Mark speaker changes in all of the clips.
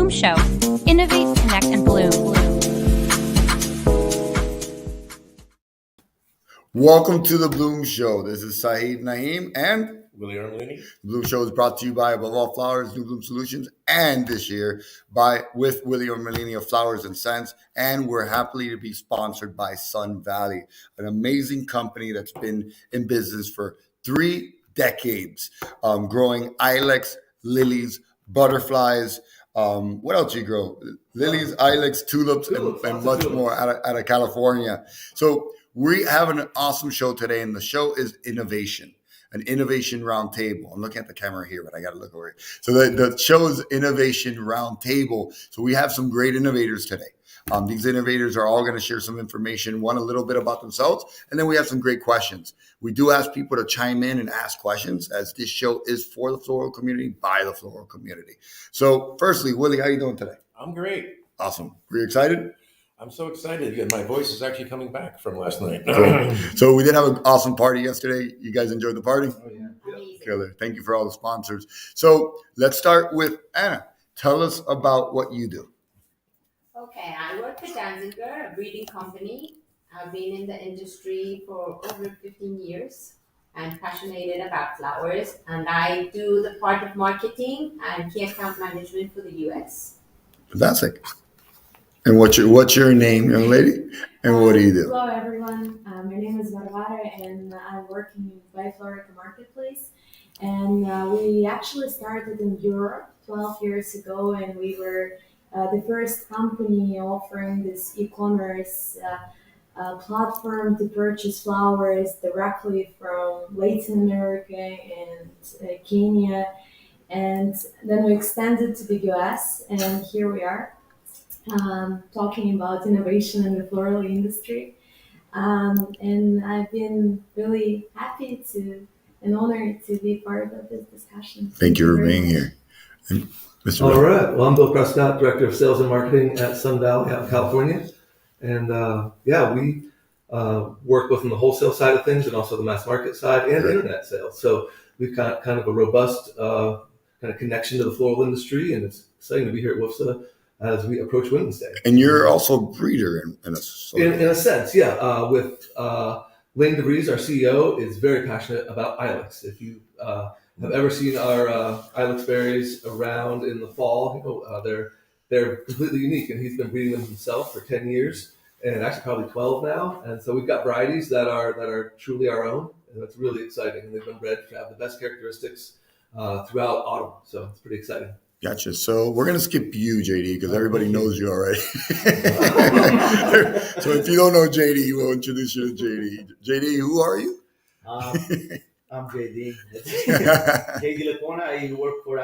Speaker 1: Bloom Show. Innovate, connect, and bloom.
Speaker 2: Welcome to the Bloom Show. This is Sahid, Nahim, and
Speaker 3: Williee, Armellini.
Speaker 2: The Bloom Show is brought to you by Above All Flowers, New Bloom Solutions, and this year with Williee Armellini of Flowers and Scents. And we're happy to be sponsored by Sun Valley, an amazing company that's been in business for 3 decades, growing ilex, lilies, butterflies. What else do you grow? Lilies, ilex, tulips, and much more out of California. So we have an awesome show today, and the show is Innovation, an Innovation Roundtable. I'm looking at the camera here, but I got to look over here. So the show is Innovation Roundtable. So we have some great innovators today. These innovators are all going to share some information, one a little bit about themselves, and then we have some great questions. We do ask people to chime in and ask questions, as this show is for the floral community, by the floral community. So firstly, Willie, how are you doing today?
Speaker 3: I'm great.
Speaker 2: Awesome. Were you excited?
Speaker 3: I'm so excited. My voice is actually coming back from last night.
Speaker 2: Cool. So we did have an awesome party yesterday. You guys enjoyed the party?
Speaker 4: Oh, yeah.
Speaker 2: Killer. Thank you for all the sponsors. So let's start with Anna. Tell us about what you do.
Speaker 5: Okay, I work for Danziger, a breeding company. I've been in the industry for over 15 years. I'm passionate about flowers, and I do the part of marketing and key account management for the US.
Speaker 2: Fantastic. And what's your name, young lady? And what do you do?
Speaker 6: Hello, everyone. My name is Varvara, and I'm working in BiFlorica marketplace. And we actually started in Europe 12 years ago, and we were the first company offering this e-commerce platform to purchase flowers directly from Latin America and Kenya. And then we extended to the US, and here we are. Talking about innovation in the floral industry. And I've been really happy and honored to be part of this discussion.
Speaker 2: Thank you for being here. And Mr.
Speaker 4: All right. Well, I'm Bill Prescott, Director of Sales and Marketing at Sun Valley out in California. And we work both on the wholesale side of things and also the mass market side and internet sales. So we've got kind of a robust kind of connection to the floral industry, and it's exciting to be here at WFSA as we approach Women's Day.
Speaker 2: And you're also a breeder in
Speaker 4: a sense, yeah. With Lane DeVries, our CEO, is very passionate about ilex. If you have ever seen our ilex berries around in the fall, they're completely unique, and he's been breeding them himself for 10 years, and actually probably 12 now. And so we've got varieties that are truly our own, and that's really exciting. And they've been bred to have the best characteristics throughout autumn, so it's pretty exciting.
Speaker 2: Gotcha. So we're going to skip you, JD, because everybody knows you already. So if you don't know JD, we'll introduce you to JD. JD, who are you?
Speaker 7: I'm JD. JD Lecuona. I work for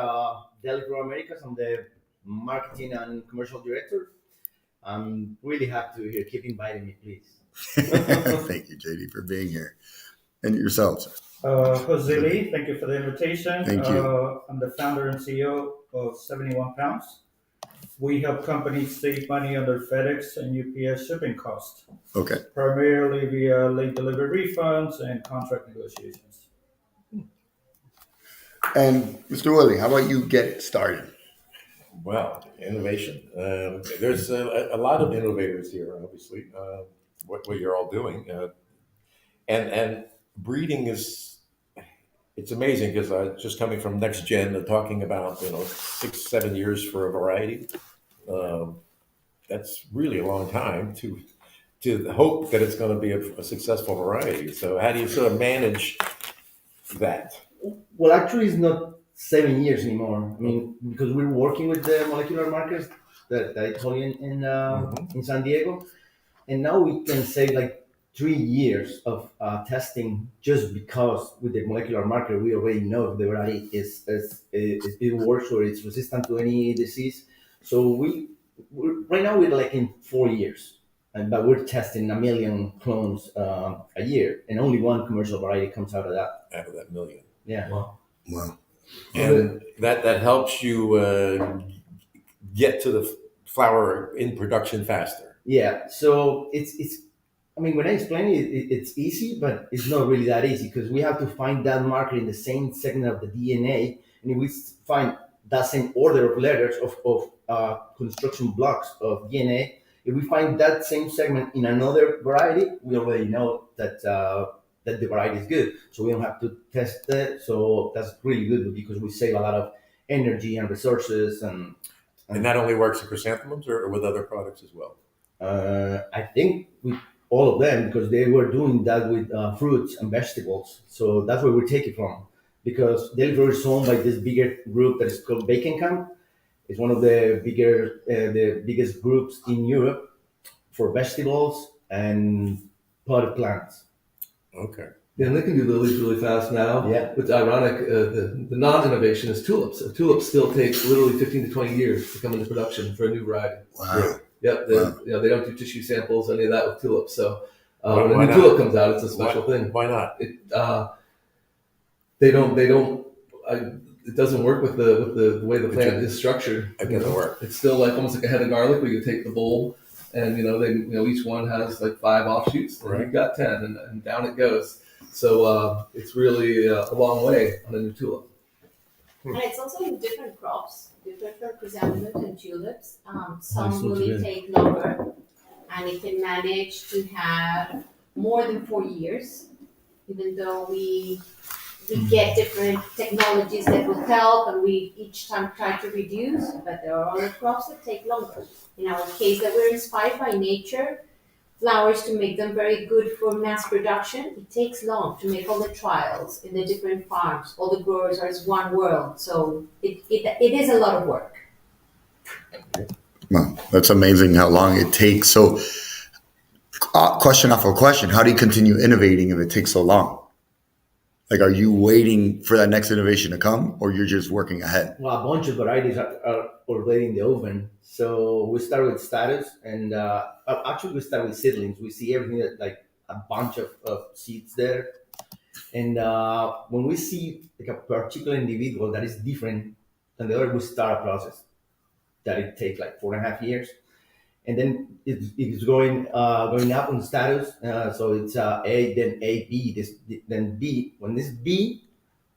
Speaker 7: Deliflor Americas. I'm the marketing and commercial director. I'm really happy to be here. Keep inviting me, please.
Speaker 2: Thank you, JD, for being here. And yourselves.
Speaker 8: Jose Lee, thank you for the invitation.
Speaker 2: Thank you.
Speaker 8: I'm the founder and CEO of 71 Pounds. We help companies save money on their FedEx and UPS shipping costs.
Speaker 2: Okay.
Speaker 8: Primarily via late delivery refunds and contract negotiations.
Speaker 2: And Mr. Willie, how about you get it started?
Speaker 3: Well, innovation. There's a lot of innovators here, obviously, what you're all doing. And breeding it's amazing because just coming from Next Gen, talking about 6-7 years for a variety. That's really a long time to hope that it's going to be a successful variety. So how do you sort of manage that?
Speaker 7: Well, actually, it's not 7 years anymore. I mean, because we're working with the molecular markers that I told you in San Diego, and now we can say like 3 years of testing, just because with the molecular marker we already know if the variety it works or it's resistant to any disease. So we're right now we're like in 4 years, but we're testing 1 million clones a year, and only one commercial variety comes out of that.
Speaker 3: Out of that million.
Speaker 7: Yeah.
Speaker 2: Wow.
Speaker 3: And that helps you get to the flower in production faster.
Speaker 7: Yeah. So it's. I mean, when I explain it, it's easy, but it's not really that easy because we have to find that marker in the same segment of the DNA. And if we find that same order of letters of construction blocks of DNA. If we find that same segment in another variety, we already know that that the variety is good. So we don't have to test it. So that's really good because we save a lot of energy and resources. And
Speaker 3: that only works in chrysanthemums or with other products as well?
Speaker 7: I think with all of them, because they were doing that with fruits and vegetables. So that's where we take it from. Because Deliflor is owned by this bigger group that is called Bacon Camp. It's one of the biggest groups in Europe for vegetables and potted plants.
Speaker 3: Okay.
Speaker 4: Yeah, and they can do lilies really fast now.
Speaker 7: Yeah.
Speaker 4: What's ironic, the non-innovation is tulips. So tulips still take literally 15 to 20 years to come into production for a new variety.
Speaker 2: Wow.
Speaker 4: Yep.
Speaker 2: Wow.
Speaker 4: They don't do tissue samples, any of that with tulips. So
Speaker 3: Why
Speaker 4: when a new
Speaker 3: not?
Speaker 4: tulip comes out, it's a special thing.
Speaker 3: Why not?
Speaker 4: They don't. It doesn't work with the way the plant is structured.
Speaker 3: It doesn't work.
Speaker 4: It's still like almost like a head of garlic where you take the bulb and each one has like 5 offshoots. And
Speaker 3: Right.
Speaker 4: you've got 10, and down it goes. So it's really a long way on a new tulip.
Speaker 5: And it's also in different crops, different for chrysanthemums and tulips. Some
Speaker 7: so
Speaker 5: really
Speaker 7: good.
Speaker 5: take longer, and it can manage to have more than 4 years, even though we get different technologies that will help, and we each time try to reduce. But there are other crops that take longer. In our case, that we're inspired by nature. Flowers, to make them very good for mass production, it takes long to make all the trials in the different farms. All the growers are as one world, so it is a lot of work.
Speaker 2: Wow, that's amazing how long it takes. So, question after question, how do you continue innovating if it takes so long? Like, are you waiting for that next innovation to come, or you're just working ahead?
Speaker 7: Well, a bunch of varieties are already in the oven. So we start with status, and actually we start with seedlings. We see everything that, like a bunch of seeds there. And when we see like a particular individual that is different than the other, we start a process that it takes like 4.5 years. And then it's going up on status. So it's A, then A, B, then B. When it's B,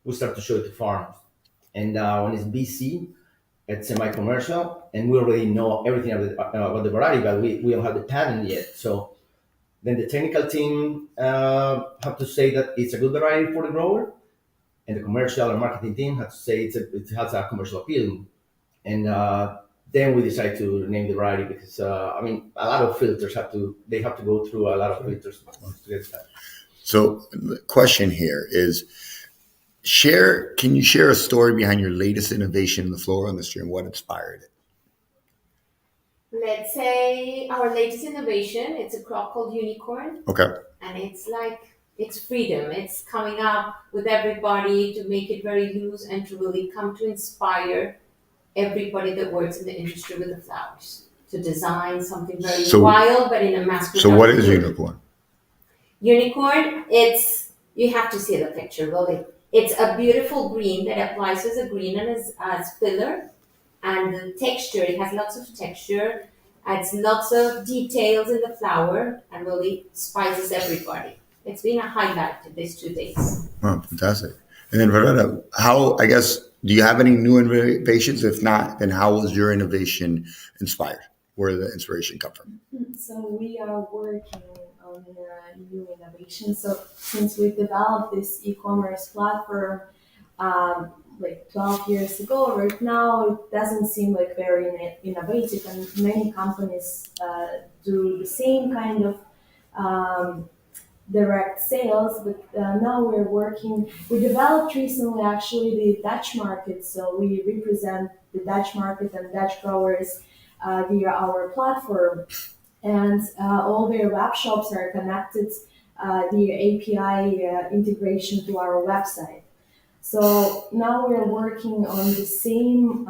Speaker 7: we start to show it to farms. And when it's BC, it's semi-commercial, and we already know everything about the variety, but we don't have the patent yet. So then the technical team have to say that it's a good variety for the grower, and the commercial and marketing team have to say it has a commercial appeal. And then we decide to name the variety because a lot of filters have to go through a lot of filters to get that.
Speaker 2: So the question here is, can you share a story behind your latest innovation in the floral industry and what inspired it?
Speaker 5: Let's say our latest innovation, it's a crop called unicorn.
Speaker 2: Okay.
Speaker 5: And it's freedom. It's coming up with everybody to make it very loose and to really come to inspire everybody that works in the industry with the flowers to design something very wild, but in a mass production.
Speaker 2: So what is unicorn?
Speaker 5: Unicorn, you have to see the picture, really. It's a beautiful green that applies as a green and as filler. And the texture, it has lots of texture, adds lots of details in the flower, and really spices everybody. It's been a highlight of these 2 days.
Speaker 2: Oh, fantastic. And then Varvara, do you have any new innovations? If not, then how was your innovation inspired? Where did the inspiration come from?
Speaker 6: So we are working on new innovations. So since we developed this e-commerce platform like 12 years ago, right now it doesn't seem like very innovative, and many companies do the same kind of direct sales, but now we developed recently actually the Dutch market, so we represent the Dutch market and Dutch growers via our platform, and all their web shops are connected via API integration to our website. So now we're working on the same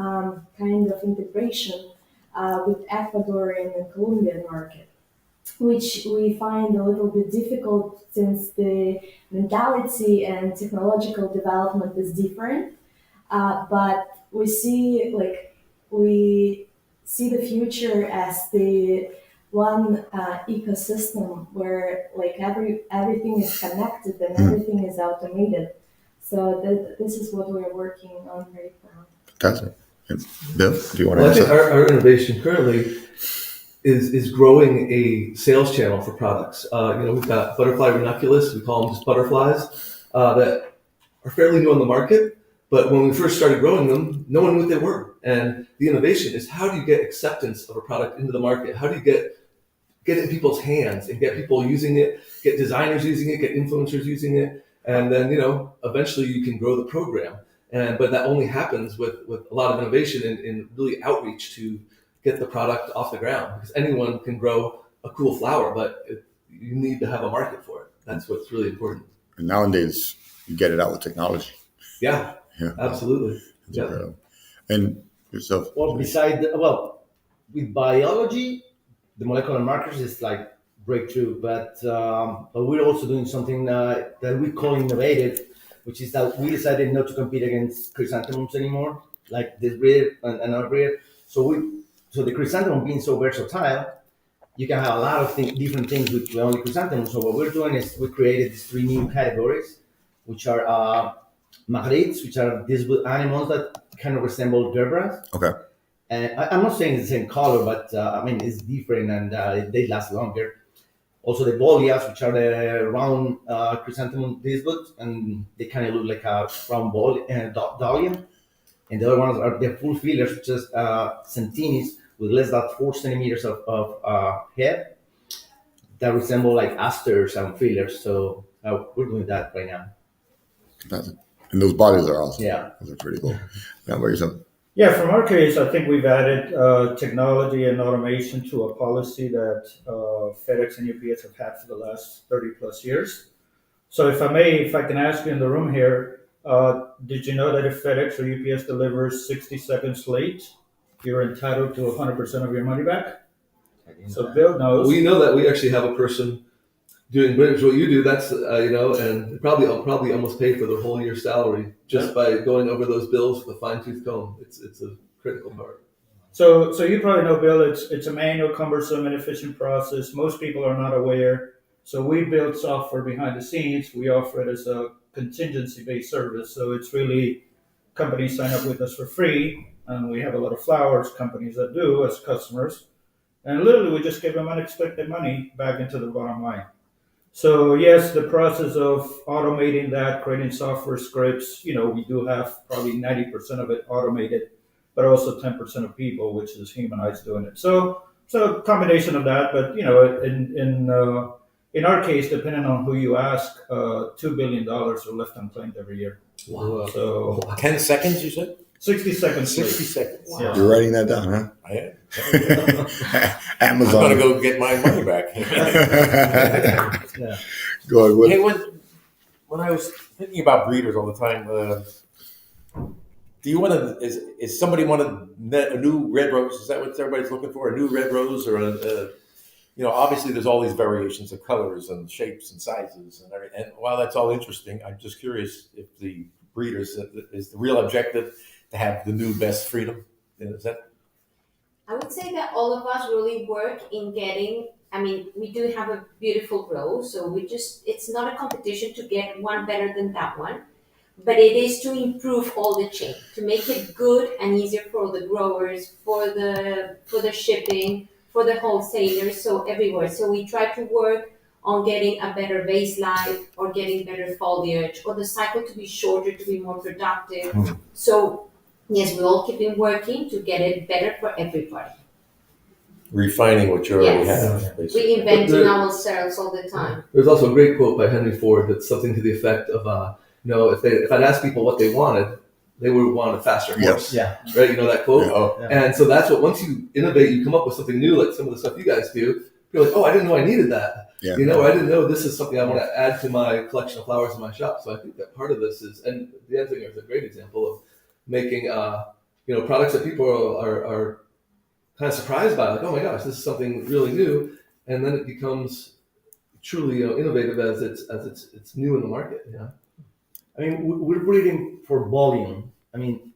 Speaker 6: kind of integration with Ecuadorian and Colombian market, which we find a little bit difficult since the mentality and technological development is different. But we see the future as the one ecosystem where everything is connected and everything is automated. So this is what we're working on right now.
Speaker 2: Fantastic. Bill, do you want
Speaker 4: Well, I
Speaker 2: to
Speaker 4: think
Speaker 2: answer?
Speaker 4: our innovation currently is growing a sales channel for products. We've got butterfly ranunculus, we call them just butterflies, that are fairly new on the market. But when we first started growing them, no one knew what they were. And the innovation is, how do you get acceptance of a product into the market? How do you get it in people's hands and get people using it, get designers using it, get influencers using it, and then eventually you can grow the program. But that only happens with a lot of innovation and really outreach to get the product off the ground, because anyone can grow a cool flower, but you need to have a market for it. That's what's really important.
Speaker 2: And nowadays, you get it out with technology.
Speaker 4: Yeah,
Speaker 2: Yeah,
Speaker 4: absolutely.
Speaker 2: it's
Speaker 4: Yeah.
Speaker 2: incredible. And yourself.
Speaker 7: Well, with biology, the molecular markers is like breakthrough, but we're also doing something that we call innovative, which is that we decided not to compete against chrysanthemums anymore, like this breed and our breed. So the chrysanthemum being so versatile, you can have a lot of different things with only chrysanthemums. So what we're doing is we created these 3 new categories, which are magrittes, which are these animals that kind of resemble gerbras.
Speaker 2: Okay.
Speaker 7: And I'm not saying it's the same color, but it's different and they last longer. Also the bollias, which are the round chrysanthemum disbuds, and they kind of look like a round ball dahlia. And the other ones are the full fillers, which is centinis with less than 4 centimeters of head that resemble like asters and fillers. So we're doing that right now.
Speaker 2: And those bodies are awesome.
Speaker 7: Yeah.
Speaker 2: Those are pretty cool. How about yourself?
Speaker 8: Yeah, from our case, I think we've added technology and automation to a policy that FedEx and UPS have had for the last 30 plus years. So if I can ask you in the room here, did you know that if FedEx or UPS delivers 60 seconds late, you're entitled to 100% of your money back? So Bill knows.
Speaker 4: We know that we actually have a person doing pretty much what you do. That's and probably almost paid for their whole year's salary just by going over those bills with a fine-tooth comb. It's a critical part.
Speaker 8: So you probably know, Bill, it's a manual, cumbersome, inefficient process. Most people are not aware. So we build software behind the scenes. We offer it as a contingency-based service. So it's really, companies sign up with us for free, and we have a lot of flowers companies that do as customers. And literally, we just give them unexpected money back into the bottom line. So yes, the process of automating that, creating software scripts, we do have probably 90% of it automated, but also 10% of people, which is humanites doing it. So a combination of that, but in our case, depending on who you ask, $2 billion are left unclaimed every year.
Speaker 4: Wow.
Speaker 8: So
Speaker 3: 10 seconds, you said?
Speaker 8: 60 seconds.
Speaker 3: 60
Speaker 8: late.
Speaker 3: seconds.
Speaker 8: Yeah.
Speaker 2: You're writing that down, huh?
Speaker 3: I am. I'm
Speaker 2: Amazon.
Speaker 3: going to go get my money back.
Speaker 7: Yeah.
Speaker 2: Go ahead. Will.
Speaker 3: Hey, when I was thinking about breeders all the time, do you want to? Is somebody want a new red rose? Is that what everybody's looking for? A new red rose, or obviously there's all these variations of colors and shapes and sizes and everything. And while that's all interesting, I'm just curious if the breeders is the real objective to have the new best freedom. Is that?
Speaker 5: I would say that all of us really work in getting, we do have a beautiful rose, so it's not a competition to get one better than that one, but it is to improve all the chain, to make it good and easier for the growers, for the shipping, for the wholesalers, so everywhere. So we try to work on getting a better base life or getting better foliage or the cycle to be shorter, to be more productive. So yes, we all keep working to get it better for everybody.
Speaker 3: Refining what you already
Speaker 5: Yes.
Speaker 3: have, basically.
Speaker 5: We inventing ourselves all the time.
Speaker 4: There's also a great quote by Henry Ford that's something to the effect of, if I'd asked people what they wanted, they would want a faster horse.
Speaker 7: Yeah.
Speaker 4: Right? You know that quote?
Speaker 3: Oh,
Speaker 7: Yeah.
Speaker 4: And so that's what, once you innovate, you come up with something new, like some of the stuff you guys do, you're like, oh, I didn't know I needed that.
Speaker 2: Yeah.
Speaker 4: I didn't know this is something I want to add to my collection of flowers in my shop. So I think that part of this is, and Danziger is a great example of making, products that people are kind of surprised by, like, oh my gosh, this is something really new. And then it becomes truly innovative as it's new in the market. Yeah.
Speaker 7: We're breeding for volume.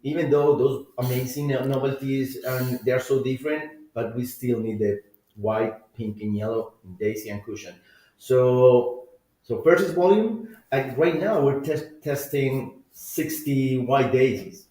Speaker 7: Even though those amazing novelties and they're so different, but we still need the white, pink, and yellow, and daisy and cushion. So first is volume. And right now we're testing 60 white daisies,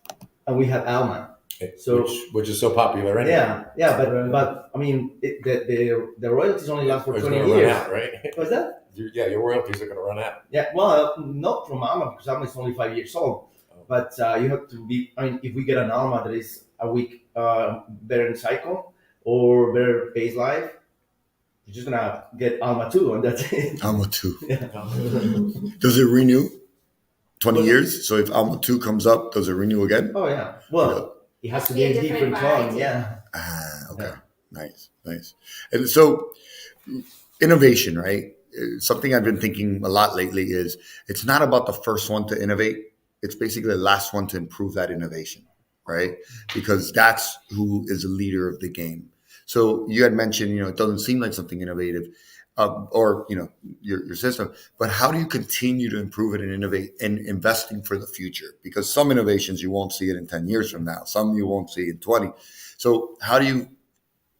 Speaker 7: and we have Alma. So
Speaker 3: which is so popular anyway.
Speaker 7: yeah, but I mean, the royalties only last for
Speaker 3: It's
Speaker 7: 20
Speaker 3: going to run
Speaker 7: years.
Speaker 3: out, right?
Speaker 7: What's that?
Speaker 3: Your royalties are going to run out.
Speaker 7: Yeah, well, not from Alma because Alma is only 5 years old. But you have to be. I mean, if we get an Alma that is a week better in cycle or better base life, you're just gonna get Alma 2, and that's it.
Speaker 2: Alma 2.
Speaker 7: Yeah.
Speaker 2: Does it renew 20 years? So if Alma 2 comes up, does it renew again?
Speaker 7: Oh yeah. Well, it has to be a different
Speaker 5: variety.
Speaker 7: clone. Yeah.
Speaker 2: Okay.
Speaker 7: Yeah.
Speaker 2: Nice. And so innovation, right? Something I've been thinking a lot lately is it's not about the first one to innovate. It's basically the last one to improve that innovation, right? Because that's who is the leader of the game. So you had mentioned, it doesn't seem like something innovative, or your system, but how do you continue to improve it and innovate and investing for the future? Because some innovations you won't see it in 10 years from now, some you won't see in 20. So how do you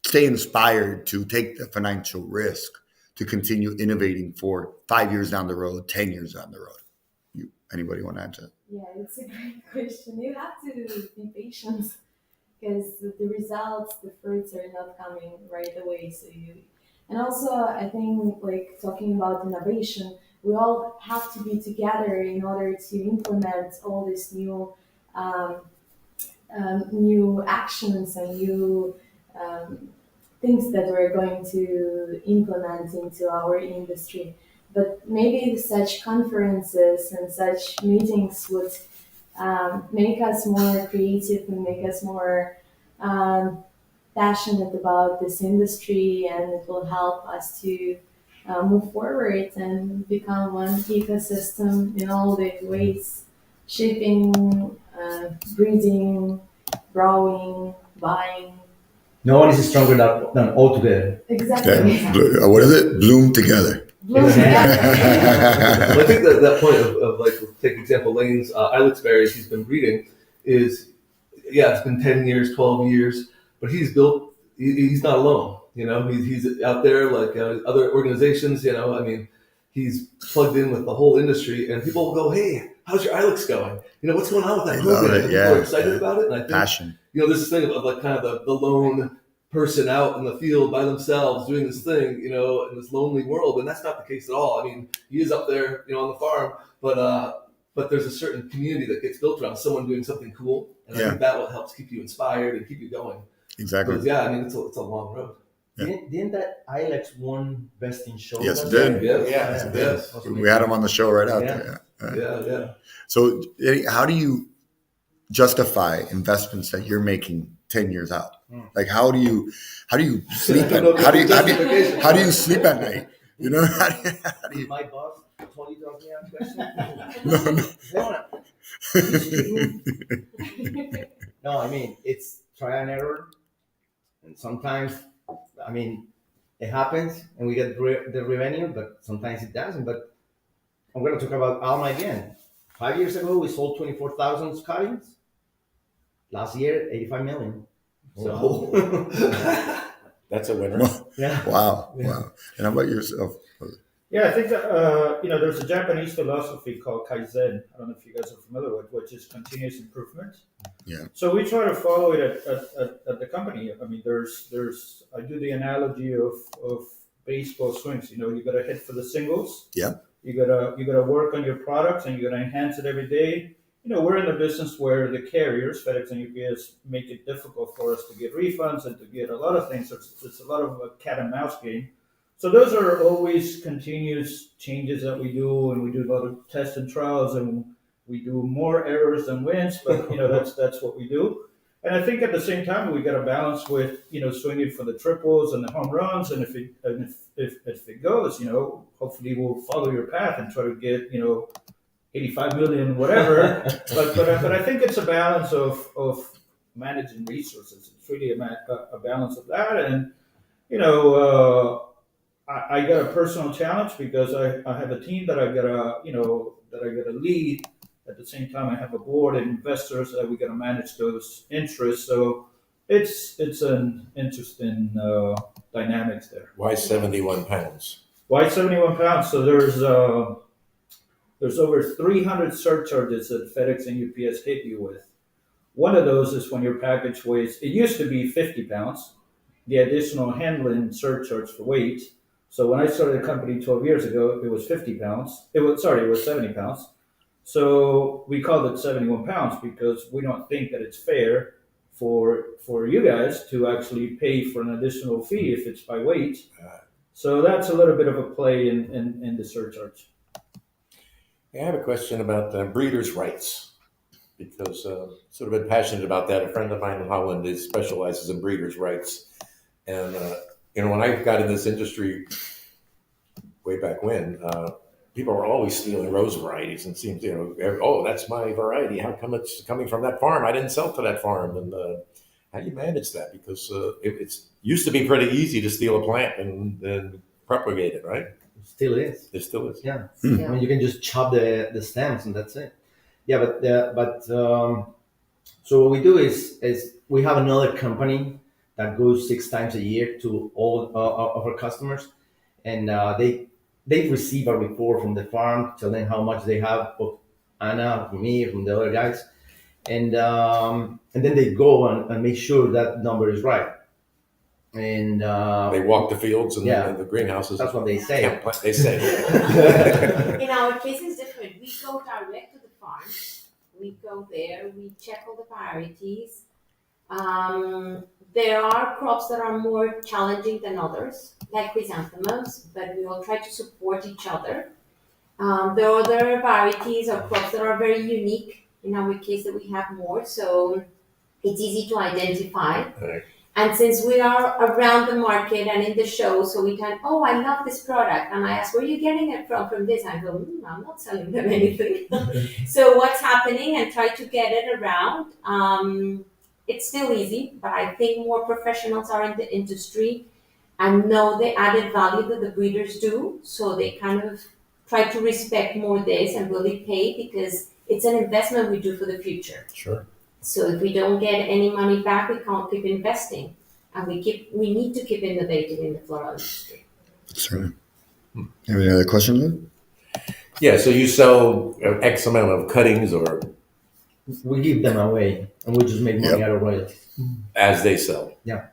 Speaker 2: stay inspired to take the financial risk to continue innovating for 5 years down the road, 10 years down the road? Anybody want to answer?
Speaker 6: Yeah, it's a great question. You have to be patient because the results, the fruits are not coming right away. And also I think like talking about innovation, we all have to be together in order to implement all these new actions and new things that we're going to implement into our industry. But maybe such conferences and such meetings would make us more creative and make us more passionate about this industry, and it will help us to move forward and become one ecosystem in all the ways: shipping, breeding, growing, buying.
Speaker 7: No one is stronger than all together.
Speaker 6: Exactly.
Speaker 2: What is it? Bloom together.
Speaker 6: Bloom together.
Speaker 4: I think that point of like, take example, Lane's ilex berries he's been breeding is, it's been 10 years, 12 years, but he's not alone. He's out there like other organizations, I mean, he's plugged in with the whole industry, and people will go, hey, how's your ilex going? What's going on with that program? And people are excited about it. And I think,
Speaker 2: Passion.
Speaker 4: this thing of like kind of the lone person out in the field by themselves doing this thing, in this lonely world. And that's not the case at all. I mean, he is up there, on the farm, but there's a certain community that gets built around someone doing something cool. And I think that what helps keep you inspired and keep you going.
Speaker 2: Exactly.
Speaker 4: Because, I mean, it's a long road.
Speaker 2: Yeah.
Speaker 7: Didn't that Ilex won Best in Show?
Speaker 2: Yes, it did.
Speaker 4: Yes.
Speaker 2: We had him on the show right out there.
Speaker 4: Yeah.
Speaker 2: So how do you justify investments that you're making 10 years out? Like how do you sleep how do you sleep at night? How do you
Speaker 7: My boss told you to ask me that question?
Speaker 2: No.
Speaker 7: No, I mean, it's try and error. And sometimes, I mean, it happens and we get the revenue, but sometimes it doesn't. But I'm going to talk about Alma again. 5 years ago, we sold 24,000 cuttings. Last year, 85 million. So
Speaker 3: That's a winner.
Speaker 7: yeah.
Speaker 2: Wow. And how about yourself?
Speaker 8: Yeah, I think that, there's a Japanese philosophy called Kaizen. I don't know if you guys are familiar with, which is continuous improvement.
Speaker 2: Yeah.
Speaker 8: So we try to follow it at the company. I mean, I do the analogy of baseball swings. You got to hit for the singles.
Speaker 2: Yeah.
Speaker 8: You gotta work on your products and you gotta enhance it every day. We're in a business where the carriers, FedEx and UPS, make it difficult for us to get refunds and to get a lot of things. So it's a lot of a cat and mouse game. So those are always continuous changes that we do, and we do a lot of tests and trials, and we do more errors than wins. But that's what we do. And I think at the same time we got to balance with swinging for the triples and the home runs, and if it goes, hopefully we'll follow your path and try to get 85 million, whatever. but I think it's a balance of managing resources. It's really a balance of that, and I got a personal challenge because I have a team that I gotta lead. At the same time, I have a board and investors that we got to manage those interests. So it's an interesting dynamics there.
Speaker 3: Why 71 pounds?
Speaker 8: Why 71 pounds? So there's over 300 surcharges that FedEx and UPS hit you with One of those is when your package weighs, it used to be 50 pounds, the additional handling surcharge for weight. So when I started the company 12 years ago, it was 50 pounds. It was 70 pounds. So we called it 71 pounds because we don't think that it's fair for you guys to actually pay for an additional fee if it's by weight. So that's a little bit of a play in the surcharge.
Speaker 3: I have a question about breeders' rights because sort of been passionate about that. A friend of mine in Holland specializes in breeders' rights, and when I got in this industry way back when, people were always stealing rose varieties, and seems oh, that's my variety. How come it's coming from that farm? I didn't sell to that farm. And how do you manage that? Because it's used to be pretty easy to steal a plant and propagate it, right?
Speaker 7: Still is.
Speaker 3: It still is.
Speaker 7: Yeah.
Speaker 5: Yeah.
Speaker 7: I mean, you can just chop the stems and that's it. Yeah, but so what we do is we have another company that goes 6 times a year to all of our customers, and they receive a report from the farm telling how much they have of Anna, from me, from the other guys, and then they go and make sure that number is right. And
Speaker 3: They walk the fields and
Speaker 7: Yeah.
Speaker 3: the greenhouses.
Speaker 7: that's what they say.
Speaker 3: They say.
Speaker 5: In our case, it's different. We go direct to the farm. We go there. We check all the varieties. There are crops that are more challenging than others, like chrysanthemums, but we will try to support each other. There are other varieties or crops that are very unique. In our case, that we have more, so it's easy to identify.
Speaker 3: Right.
Speaker 5: And since we are around the market and in the show, so we can, oh, I love this product. And I ask, where are you getting it from this? I go, I'm not selling them anything. So what's happening, and try to get it around. It's still easy, but I think more professionals are in the industry and know the added value that the breeders do. So they kind of try to respect more this and really pay, because it's an investment we do for the future.
Speaker 3: Sure.
Speaker 5: So if we don't get any money back, we can't keep investing, and we need to keep innovating in the floral industry.
Speaker 2: Certainly. Any other questions? Lou?
Speaker 3: Yeah. So you sell X amount of cuttings, or
Speaker 7: We give them away, and we just make money
Speaker 2: Yep.
Speaker 7: out of royalties.
Speaker 3: as they sell.
Speaker 7: Yeah.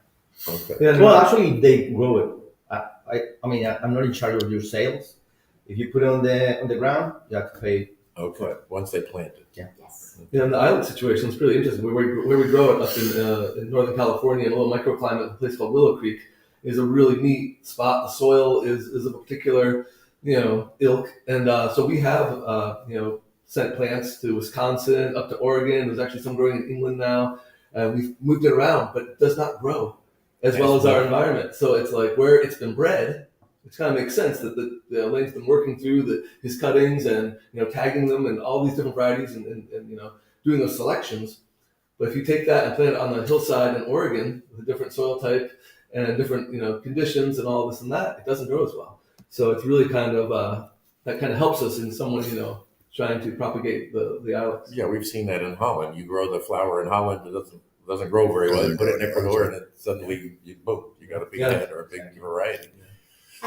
Speaker 3: Okay.
Speaker 4: Yeah,
Speaker 7: Well, actually, they grow it. I mean, I'm not in charge of your sales. If you put it on the ground, you have to pay.
Speaker 3: Okay. Once they plant it.
Speaker 5: Yes.
Speaker 4: Yeah, and the island situation is pretty interesting. Where we grow it up in Northern California, in a little microclimate, a place called Willow Creek, is a really neat spot. The soil is of a particular, ilk, and so we have, sent plants to Wisconsin, up to Oregon. There's actually some growing in England now. We've moved it around, but it does not grow as well as our environment. So it's like where it's been bred, it kind of makes sense that Lane's been working through his cuttings and tagging them and all these different varieties and doing those selections. But if you take that and plant it on the hillside in Oregon with a different soil type and different conditions and all this and that, it doesn't grow as well. So it's really kind of that kind of helps us in someone trying to propagate the ilex.
Speaker 3: Yeah, we've seen that in Holland. You grow the flower in Holland, it doesn't grow very well. You put it in Ecuador, and suddenly you got a big head or a big variety.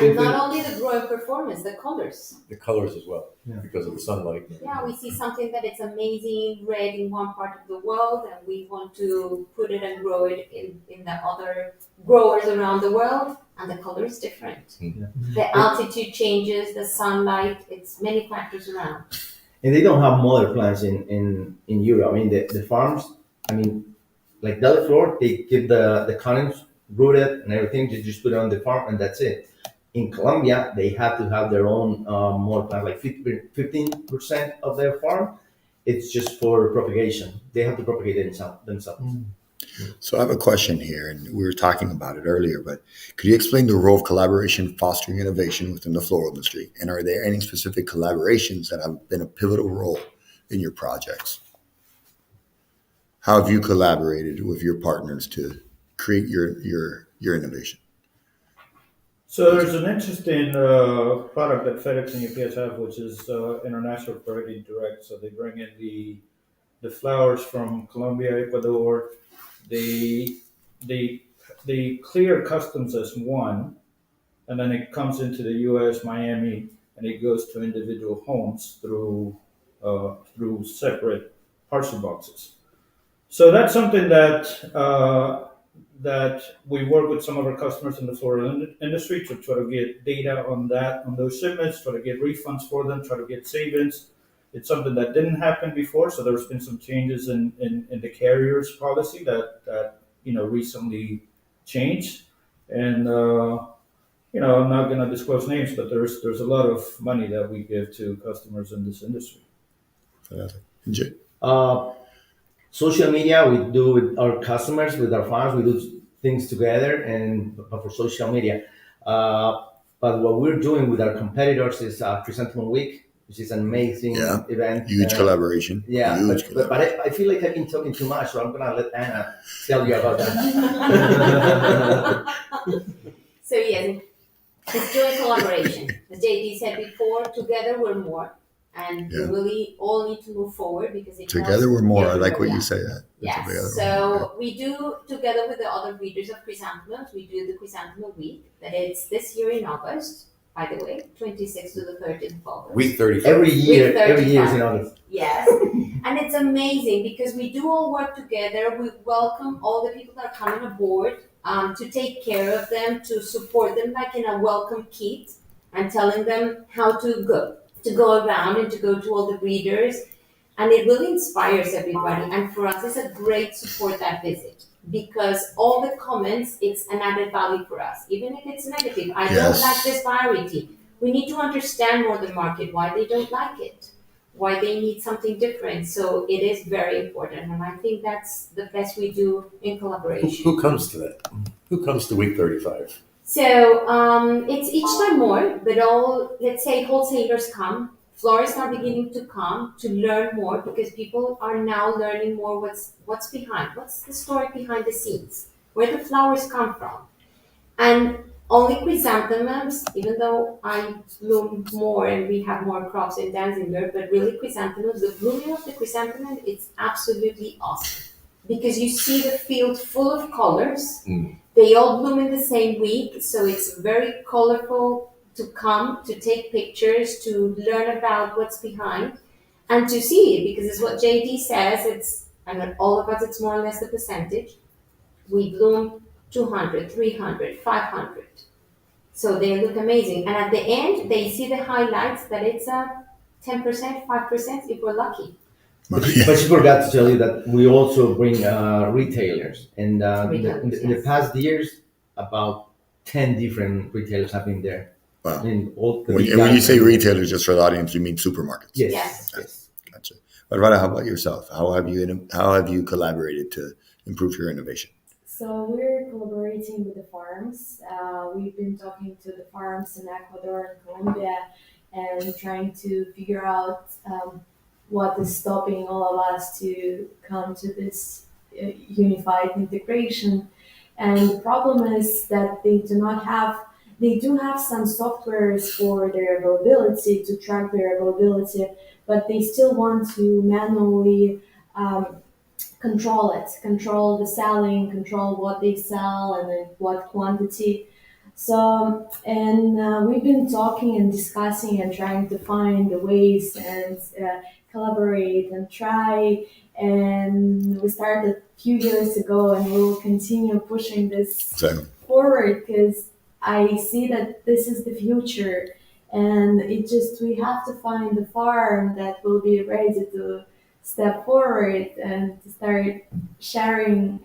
Speaker 5: And not only the growing performance, the colors.
Speaker 3: The colors as well,
Speaker 7: Yeah.
Speaker 3: because of the sunlight.
Speaker 5: Yeah, we see something that it's amazing red in one part of the world, and we want to put it and grow it in the other growers around the world, and the color is different.
Speaker 3: Mhm.
Speaker 5: The altitude changes, the sunlight, it's many factors around.
Speaker 7: And they don't have mother plants in Europe. I mean, the farms, I mean, like Deliflor, they give the cuttings rooted and everything, they just put it on the farm and that's it. In Colombia, they have to have their own mother plant, like 15% of their farm. It's just for propagation. They have to propagate it themselves.
Speaker 2: So I have a question here, and we were talking about it earlier, but could you explain the role of collaboration fostering innovation within the floral industry? And are there any specific collaborations that have been a pivotal role in your projects? How have you collaborated with your partners to create your innovation?
Speaker 8: So there's an interesting product that FedEx and UPS have, which is International Priority Direct. So they bring in the flowers from Colombia, Ecuador. They clear customs as one, and then it comes into the U.S., Miami, and it goes to individual homes through separate parcel boxes. So that's something that we work with some of our customers in the floral industry to try to get data on that, on those shipments, try to get refunds for them, try to get savings. It's something that didn't happen before, so there's been some changes in the carrier's policy that recently changed. And I'm not going to disclose names, but there's a lot of money that we give to customers in this industry.
Speaker 2: Fantastic. Enjoy.
Speaker 7: Social media, we do with our customers, with our farms, we do things together, and but for social media. But what we're doing with our competitors is Chrysanthemum Week, which is an amazing
Speaker 2: Yeah.
Speaker 7: event.
Speaker 2: Huge collaboration.
Speaker 7: Yeah,
Speaker 2: Huge
Speaker 7: but I feel like I've been talking too much, so I'm gonna let Anna tell you about that.
Speaker 5: So yes, it's joint collaboration. As JD said before, together we're more. And we
Speaker 2: Yeah.
Speaker 5: really all need to move forward because it
Speaker 2: Together
Speaker 5: helps
Speaker 2: we're more. I like
Speaker 5: everyone.
Speaker 2: what
Speaker 5: Yeah.
Speaker 2: you say that.
Speaker 5: Yes.
Speaker 2: Together we're more.
Speaker 5: So we do, together with the other breeders of chrysanthemums, we do the Chrysanthemum Week. That it's this year in August, by the way, 26th to the 30th of August.
Speaker 3: Week 35.
Speaker 7: Every year is
Speaker 5: 35.
Speaker 7: in August.
Speaker 5: Yes. And it's amazing because we do all work together. We welcome all the people that are coming aboard to take care of them, to support them like in a welcome kit and telling them how to go around and to go to all the breeders. And it really inspires everybody. And for us, it's a great support that visit because all the comments, it's an added value for us. Even if it's negative, I don't
Speaker 2: Yes.
Speaker 5: like this variety. We need to understand more the market, why they don't like it, why they need something different. So it is very important. And I think that's the best we do in collaboration.
Speaker 3: Who comes to that? Who comes to week 35?
Speaker 5: So it's each time more, but all, let's say, wholesalers come. Florists are beginning to come to learn more because people are now learning more what's behind, what's the story behind the scenes, where the flowers come from. And only chrysanthemums, even though I bloom more and we have more crops in Danziger, but really chrysanthemums, the blooming of the chrysanthemum, it's absolutely awesome. Because you see the field full of colors. They all bloom in the same week, so it's very colorful to come, to take pictures, to learn about what's behind, and to see it, because it's what JD says, and all of us, it's more or less the percentage. We bloom 200, 300, 500. So they look amazing. And at the end, they see the highlights that it's a 10%, 5% if we're lucky.
Speaker 7: But she forgot to tell you that we also bring retailers, and in the past years, about 10 different retailers have been there.
Speaker 2: Wow.
Speaker 7: In all the
Speaker 2: When you say retailers, just for the audience, you mean supermarkets?
Speaker 7: Yes.
Speaker 2: Gotcha. Varvara, how about yourself? How have you collaborated to improve your innovation?
Speaker 6: So we're collaborating with the farms. We've been talking to the farms in Ecuador and Colombia and trying to figure out what is stopping all of us to come to this unified integration. And the problem is that they do have some softwares for their availability to track their availability, but they still want to manually control the selling, control what they sell and in what quantity. So, and we've been talking and discussing and trying to find the ways and collaborate and try. And we started a few years ago, and we will continue pushing this forward because I see that this is the future. And we have to find a farm that will be ready to step forward and to start sharing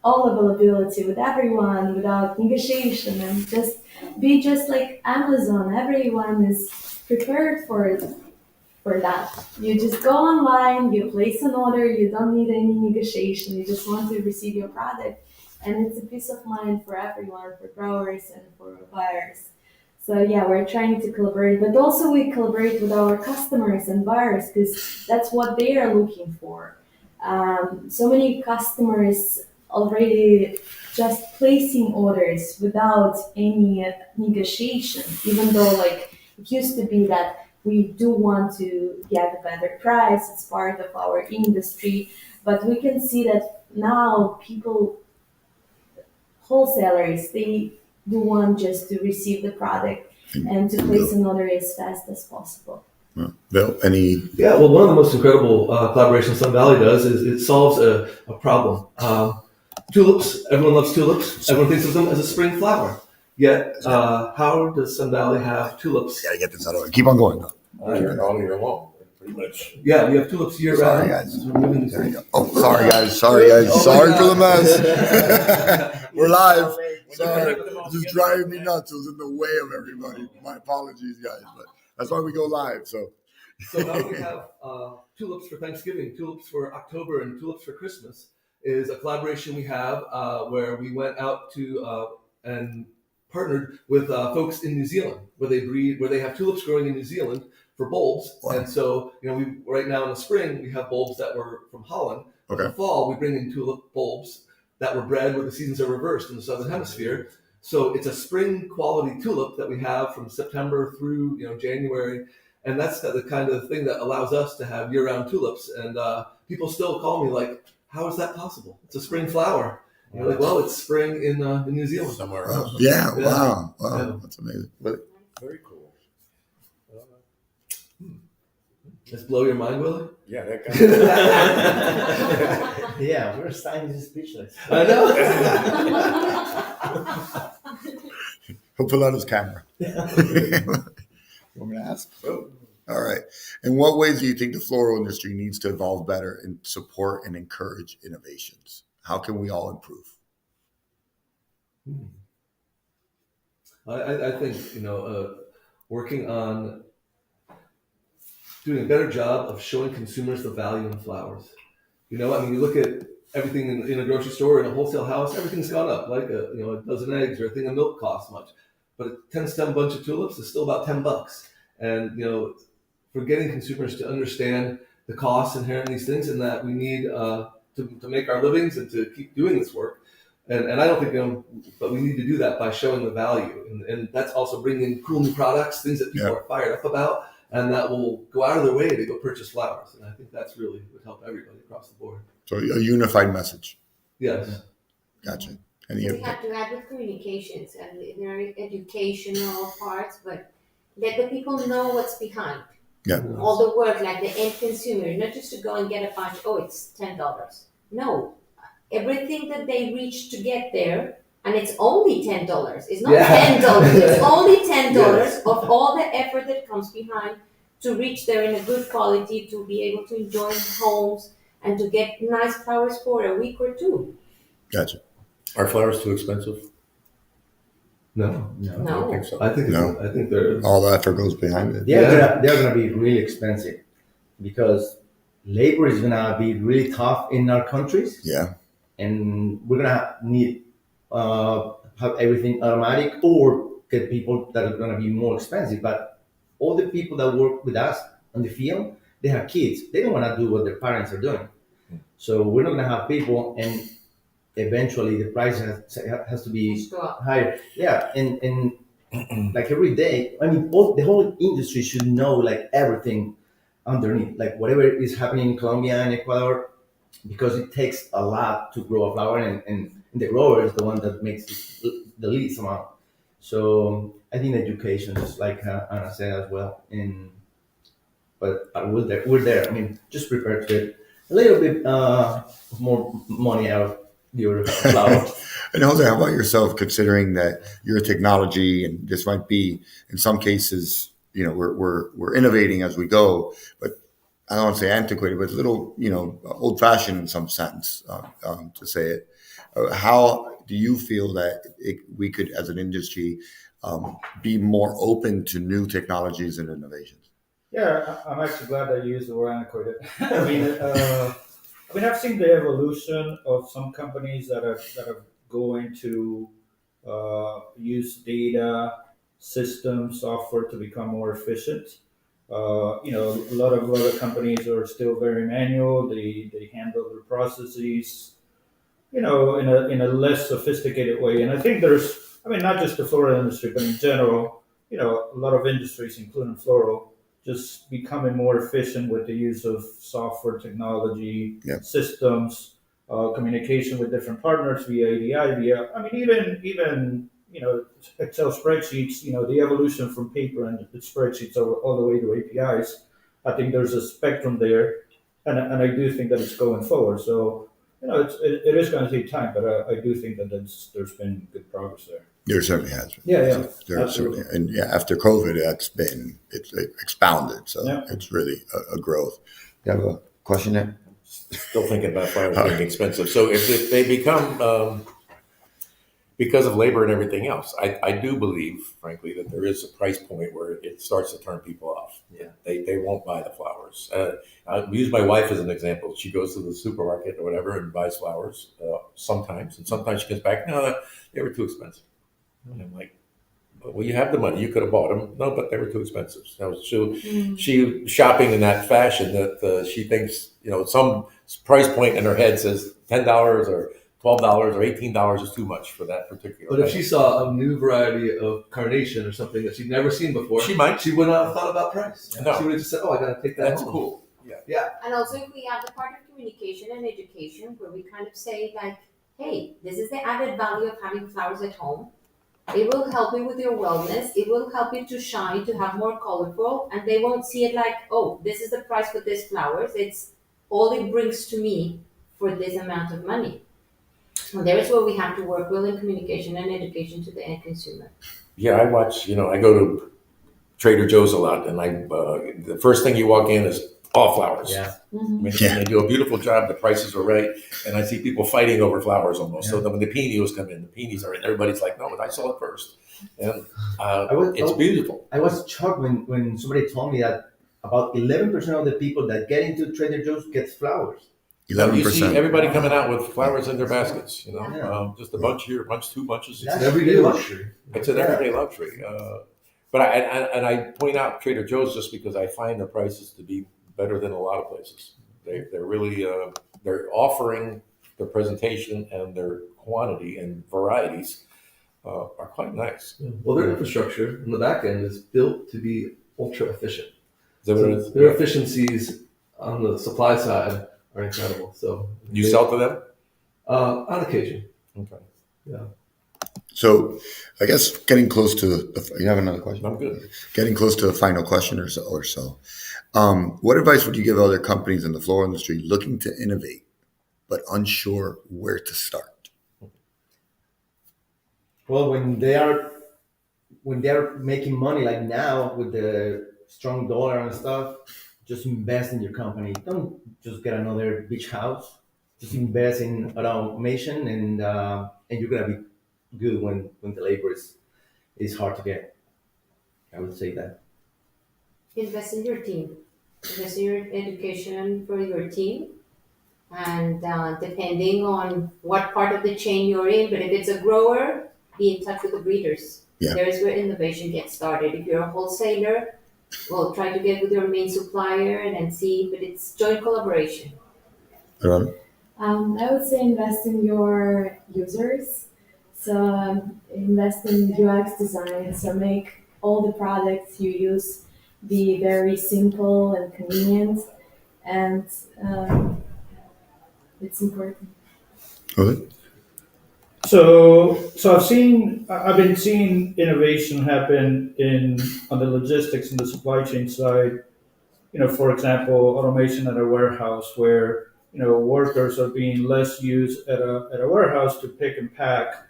Speaker 6: all availability with everyone without negotiation and just be just like Amazon. Everyone is prepared for that. You just go online, you place an order, you don't need any negotiation, you just want to receive your product. And it's a peace of mind for everyone, for growers and for buyers. So yeah, we're trying to collaborate, but also we collaborate with our customers and buyers because that's what they are looking for. So many customers already just placing orders without any negotiation, even though like it used to be that we do want to get a better price. It's part of our industry, but we can see that now wholesalers, they do want just to receive the product and to place an order as fast as possible.
Speaker 2: Bill, any?
Speaker 4: Yeah, well, one of the most incredible collaborations Sun Valley does is it solves a problem. Tulips, everyone loves tulips. Everyone thinks of them as a spring flower. Yet, how does Sun Valley have tulips?
Speaker 2: Gotta get this out of the way. Keep on going, though.
Speaker 3: All year long, pretty much.
Speaker 4: Yeah, we have tulips year
Speaker 2: Sorry,
Speaker 4: round.
Speaker 2: guys.
Speaker 4: So we're moving this
Speaker 2: There you
Speaker 4: thing.
Speaker 2: go. Oh, sorry, guys. Sorry, guys.
Speaker 4: Oh,
Speaker 2: Sorry
Speaker 4: my
Speaker 2: for the
Speaker 4: God.
Speaker 2: mess. We're live.
Speaker 3: When
Speaker 2: Sorry.
Speaker 3: you collect them all
Speaker 2: It's just
Speaker 3: together,
Speaker 2: driving me
Speaker 3: man.
Speaker 2: nuts. It was in the way of everybody. My apologies, guys. But that's why we go live. So,
Speaker 4: So now we have tulips for Thanksgiving, tulips for October, and tulips for Christmas. Is a collaboration we have where we went out to and partnered with folks in New Zealand, where they have tulips growing in New Zealand for bulbs.
Speaker 2: Wow.
Speaker 4: And so, we right now in the spring we have bulbs that were from Holland.
Speaker 2: Okay.
Speaker 4: In the fall we bring in tulip bulbs that were bred where the seasons are reversed in the southern hemisphere. So it's a spring quality tulip that we have from September through January. And that's the kind of thing that allows us to have year-round tulips. And people still call me like, how is that possible? It's a spring flower. And you're like, well, it's spring in New Zealand.
Speaker 3: Somewhere
Speaker 2: wow.
Speaker 3: else.
Speaker 2: Yeah.
Speaker 4: Yeah.
Speaker 2: Wow. Wow.
Speaker 4: Yeah.
Speaker 2: That's amazing. But
Speaker 3: Very cool.
Speaker 4: Let's blow your mind, Willie.
Speaker 3: Yeah, that guy.
Speaker 7: Yeah, we're starting speechless.
Speaker 4: I know.
Speaker 2: he'll pull out his camera. You want me to ask? Oh. All right. In what ways do you think the floral industry needs to evolve better and support and encourage innovations? How can we all improve?
Speaker 4: I think, working on doing a better job of showing consumers the value in flowers. You look at everything in a grocery store, in a wholesale house, everything's gone up. Like a dozen eggs or a thing of milk costs much. But a 10-stem bunch of tulips is still about $10. And, for getting consumers to understand the costs inherent in these things and that we need to make our livings and to keep doing this work. And I don't think, but we need to do that by showing the value. And that's also bringing cool new products, things that people are fired up about, and that will go out of their way to go purchase flowers. And I think that's really would help everybody across the board.
Speaker 2: So a unified message.
Speaker 4: Yes.
Speaker 2: Gotcha.
Speaker 5: We have to add with communications and there are educational parts, but let the people know what's behind.
Speaker 2: Yeah.
Speaker 5: All the work, like the end consumer, not just to go and get a bunch, it's $10. No. Everything that they reach to get there, and it's only $10. It's not $10. It's only $10 of all the effort that comes behind to reach there in a good quality, to be able to enjoy homes and to get nice flowers for a week or two.
Speaker 2: Gotcha.
Speaker 3: Are flowers too expensive?
Speaker 4: No.
Speaker 3: I don't think so.
Speaker 4: I think they're
Speaker 2: All the effort goes behind it.
Speaker 7: They're gonna be really expensive because labor is gonna be really tough in our countries.
Speaker 2: Yeah.
Speaker 7: And we're gonna need have everything automatic or get people that are gonna be more expensive. But all the people that work with us on the field, they have kids. They don't want to do what their parents are doing. So we're not gonna have people, and eventually the price has to be higher. Yeah, and like every day, the whole industry should know like everything underneath, like whatever is happening in Colombia and Ecuador, because it takes a lot to grow a flower, and the grower is the one that makes the least amount. So I think education, just like Anna said as well, but we're there. Just prepare to get a little bit more money out of your flowers.
Speaker 2: And Jose, how about yourself, considering that you're a technology and this might be, in some cases, we're innovating as we go, but I don't want to say antiquated, but it's a little, old fashioned in some sense, to say it. How do you feel that we could, as an industry, be more open to new technologies and innovations?
Speaker 8: Yeah, I'm actually glad that you used the word antiquated. I've seen the evolution of some companies that are going to use data, system, software to become more efficient. A lot of other companies are still very manual. They handle their processes, in a less sophisticated way. And I think there's, not just the floral industry, but in general, a lot of industries, including floral, just becoming more efficient with the use of software technology, systems, communication with different partners via ADI, even Excel spreadsheets. The evolution from paper and spreadsheets all the way to APIs. I think there's a spectrum there, and I do think that it's going forward. So it is going to take time, but I do think that there's been good progress there.
Speaker 2: There certainly has been.
Speaker 8: Yeah,
Speaker 2: There
Speaker 8: absolutely.
Speaker 2: certainly, and after COVID, it's expounded. So
Speaker 8: Yeah.
Speaker 2: it's really a growth. You have a question there?
Speaker 3: Still thinking about flowers being expensive. So if they become, because of labor and everything else, I do believe, frankly, that there is a price point where it starts to turn people off.
Speaker 4: Yeah.
Speaker 3: They won't buy the flowers. I'll use my wife as an example. She goes to the supermarket or whatever and buys flowers sometimes, and sometimes she comes back, no, they were too expensive. And I'm like, well, you have the money. You could have bought them. No, but they were too expensive. So she shopping in that fashion that she thinks, some price point in her head says $10 or $12 or $18 is too much for that particular.
Speaker 4: But if she saw a new variety of carnation or something that she'd never seen before,
Speaker 3: she might.
Speaker 4: She would not have thought about price.
Speaker 3: No.
Speaker 4: She would have just said, "Oh, I got to take that
Speaker 3: That's
Speaker 4: home."
Speaker 3: cool.
Speaker 4: Yeah.
Speaker 5: And also, if we have the part of communication and education where we kind of say like, hey, this is the added value of having flowers at home. It will help you with your wellness. It will help you to shine, to have more colorful, and they won't see it like, oh, this is the price for this flowers. It's all it brings to me for this amount of money. And there is where we have to work well in communication and education to the end consumer.
Speaker 3: Yeah, I watch. I go to Trader Joe's a lot, and the first thing you walk in is all flowers.
Speaker 4: Yeah.
Speaker 3: And they do a beautiful job. The prices are right, and I see people fighting over flowers almost. So when the peonies come in, the peonies are in. Everybody's like, "No, but I saw it first," and it's beautiful.
Speaker 7: I was shocked when somebody told me that about 11% of the people that get into Trader Joe's gets flowers.
Speaker 3: You
Speaker 2: 11%.
Speaker 3: see everybody coming out with flowers in their baskets.
Speaker 7: Yeah.
Speaker 3: Just a bunch here, two bunches.
Speaker 7: That's
Speaker 4: everyday luxury.
Speaker 3: It's an everyday luxury. But I point out Trader Joe's just because I find the prices to be better than a lot of places. They're really they're offering their presentation and their quantity and varieties are quite nice.
Speaker 4: Well, their infrastructure in the back end is built to be ultra efficient.
Speaker 3: Is that what it
Speaker 4: So
Speaker 3: is?
Speaker 4: their efficiencies on the supply side are incredible. So
Speaker 3: You sell to them?
Speaker 4: on occasion.
Speaker 3: Okay.
Speaker 4: Yeah.
Speaker 2: So I guess getting close to you have another question?
Speaker 3: I'm good.
Speaker 2: Getting close to the final question or so. What advice would you give other companies in the floral industry looking to innovate but unsure where to start?
Speaker 7: Well, when they are making money like now with the strong dollar and stuff, just invest in your company. Don't just get another beach house. Just invest in automation, and you're gonna be good when the labor is hard to get. I would say that.
Speaker 5: Invest in your team. Invest in your education for your team. And depending on what part of the chain you're in, but if it's a grower, be in touch with the breeders.
Speaker 2: Yeah.
Speaker 5: There's where innovation gets started. If you're a wholesaler, well, try to get with your main supplier and then see, but it's joint collaboration.
Speaker 6: I would say invest in your users. So invest in UX design. So make all the products you use be very simple and convenient, and it's important.
Speaker 2: Okay.
Speaker 8: So I've been seeing innovation happen on the logistics and the supply chain side. For example, automation at a warehouse where workers are being less used at a warehouse to pick and pack.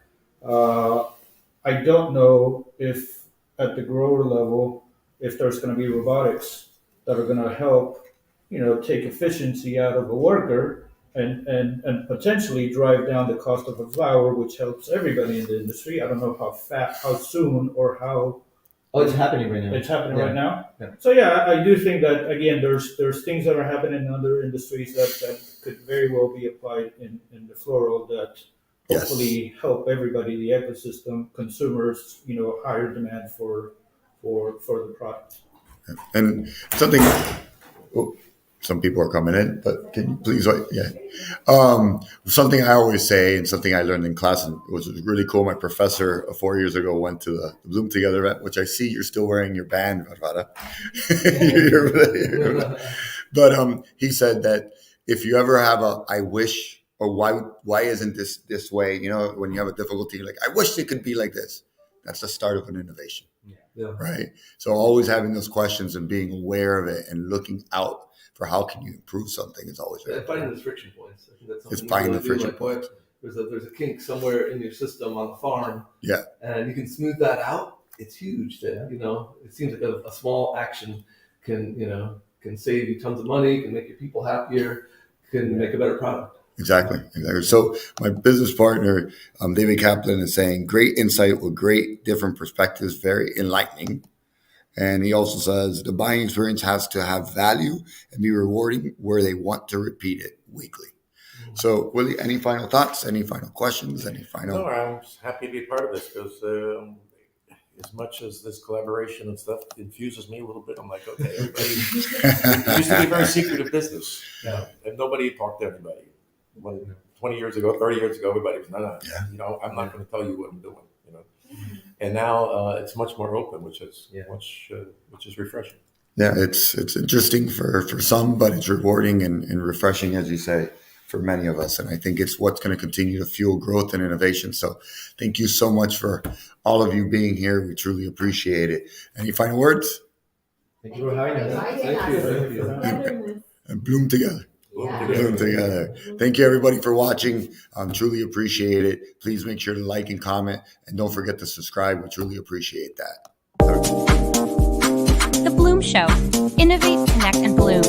Speaker 8: I don't know if at the grower level if there's going to be robotics that are going to help take efficiency out of a worker and potentially drive down the cost of a flower, which helps everybody in the industry. I don't know how soon or how.
Speaker 7: Oh, it's happening right now.
Speaker 8: It's happening right now.
Speaker 7: Yeah.
Speaker 8: So I do think that again, there's things that are happening in other industries that could very well be applied in the floral that hopefully help everybody, the ecosystem, consumers, higher demand for the product.
Speaker 2: And something, some people are coming in, but can you please, something I always say and something I learned in class, and it was really cool. My professor 4 years ago went to the Bloom Together event, which I see you're still wearing your band, Varvara. But he said that if you ever have I wish, or why isn't this way? When you have a difficulty, you're like, I wish it could be like this. That's the start of an innovation.
Speaker 4: Yeah.
Speaker 2: right? So always having those questions and being aware of it and looking out for how can you improve something is always very
Speaker 4: Finding
Speaker 2: important.
Speaker 4: those friction points. I think that's
Speaker 2: It's
Speaker 4: something
Speaker 2: finding
Speaker 4: you
Speaker 2: the
Speaker 4: really do.
Speaker 2: friction
Speaker 4: Like,
Speaker 2: points.
Speaker 4: there's a kink somewhere in your system on the farm.
Speaker 2: Yeah.
Speaker 4: And you can smooth that out. It's huge. That it seems like a small action can save you tons of money, can make your people happier, can make a better product.
Speaker 2: Exactly. So my business partner, David Kaplan, is saying great insight with great different perspectives, very enlightening. And he also says the buying experience has to have value and be rewarding where they want to repeat it weekly. So, Willie, any final thoughts? Any final questions? Any final?
Speaker 3: No, I'm just happy to be part of this because as much as this collaboration and stuff infuses me a little bit, I'm like, okay, everybody. It used to be a very secretive business, and nobody talked to anybody. 20 years ago, 30 years ago, everybody was, no, I'm not going to tell you what I'm doing, And now it's much more open, which is refreshing.
Speaker 2: Yeah, it's interesting for some, but it's rewarding and refreshing, as you say, for many of us. And I think it's what's going to continue to fuel growth and innovation. So thank you so much for all of you being here. We truly appreciate it. Any final words?
Speaker 7: Thank you for having us.
Speaker 4: Thank you.
Speaker 6: Togetherness.
Speaker 2: And bloom together.
Speaker 5: Yeah.
Speaker 2: Bloom together. Thank you, everybody, for watching. Truly appreciate it. Please make sure to like and comment. And don't forget to subscribe. We truly appreciate that.
Speaker 1: The Bloom Show. Innovate, connect, and bloom.